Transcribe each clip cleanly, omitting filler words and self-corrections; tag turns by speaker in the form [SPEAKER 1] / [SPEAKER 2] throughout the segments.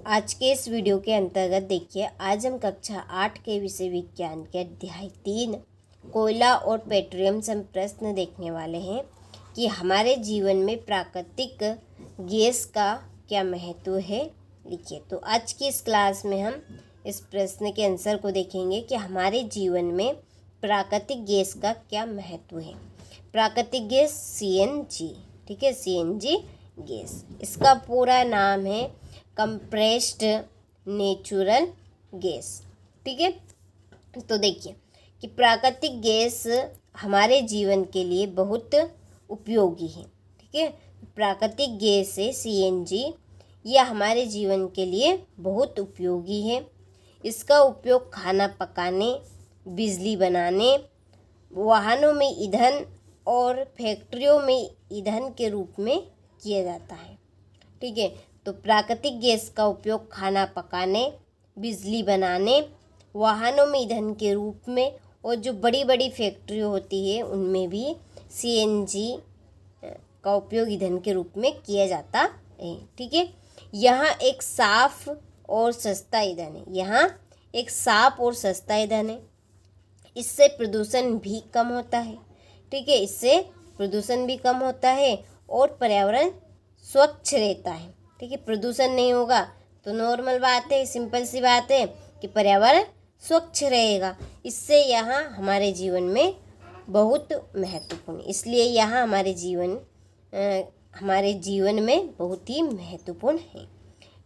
[SPEAKER 1] आज के इस वीडियो के अंतर्गत देखिए, आज हम कक्षा 8 के विषय विज्ञान के अध्याय 3 कोयला और पेट्रोलियम से हम प्रश्न देखने वाले हैं कि हमारे जीवन में प्राकृतिक गैस का क्या महत्व है। लिखिए, तो आज की इस क्लास में हम इस प्रश्न के आंसर को देखेंगे कि हमारे जीवन में प्राकृतिक गैस का क्या महत्व है। प्राकृतिक गैस CNG, ठीक है, CNG गैस, इसका पूरा नाम है कंप्रेस्ड नेचुरल गैस। ठीक है, तो देखिए कि प्राकृतिक गैस हमारे जीवन के लिए बहुत उपयोगी है। ठीक है, प्राकृतिक गैस है CNG, यह हमारे जीवन के लिए बहुत उपयोगी है। इसका उपयोग खाना पकाने, बिजली बनाने, वाहनों में ईंधन और फैक्ट्रियों में ईंधन के रूप में किया जाता है। ठीक है, तो प्राकृतिक गैस का उपयोग खाना पकाने, बिजली बनाने, वाहनों में ईंधन के रूप में और जो बड़ी बड़ी फैक्ट्री होती है उनमें भी CNG का उपयोग ईंधन के रूप में किया जाता है। ठीक है, यहाँ एक साफ और सस्ता ईंधन है। यहाँ एक साफ और सस्ता ईंधन है। इससे प्रदूषण भी कम होता है। ठीक है, इससे प्रदूषण भी कम होता है और पर्यावरण स्वच्छ रहता है। ठीक है, प्रदूषण नहीं होगा तो नॉर्मल बात है, सिंपल सी बात है कि पर्यावरण स्वच्छ रहेगा। इससे यहाँ हमारे जीवन में बहुत महत्वपूर्ण, इसलिए यहाँ हमारे जीवन में बहुत ही महत्वपूर्ण है।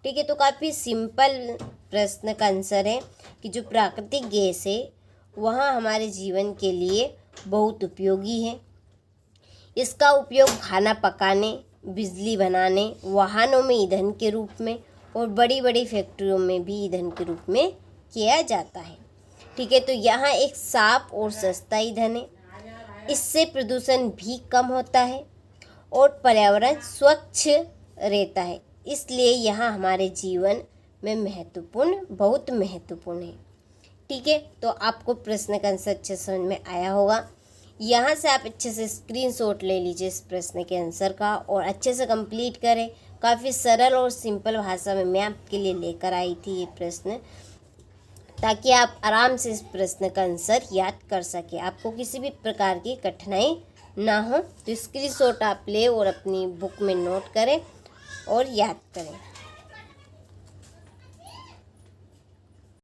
[SPEAKER 1] ठीक है, तो काफ़ी सिंपल प्रश्न का आंसर है कि जो प्राकृतिक गैस है वह हमारे जीवन के लिए बहुत उपयोगी है। इसका उपयोग खाना पकाने, बिजली बनाने, वाहनों में ईंधन के रूप में और बड़ी बड़ी फैक्ट्रियों में भी ईंधन के रूप में किया जाता है। ठीक है, तो यहाँ एक साफ और सस्ता ईंधन है। इससे प्रदूषण भी कम होता है और पर्यावरण स्वच्छ रहता है। इसलिए यहाँ हमारे जीवन में बहुत महत्वपूर्ण है। ठीक है, तो आपको प्रश्न का आंसर अच्छे समझ में आया होगा। यहाँ से आप अच्छे से स्क्रीनशॉट ले लीजिए इस प्रश्न के आंसर का और अच्छे से कंप्लीट करें। काफ़ी सरल और सिंपल भाषा में मैं आपके लिए लेकर आई थी ये प्रश्न, ताकि आप आराम से इस प्रश्न का आंसर याद कर सकें, आपको किसी भी प्रकार की कठिनाई ना हो। तो स्क्रीनशॉट आप ले और अपनी बुक में नोट करें और याद करें।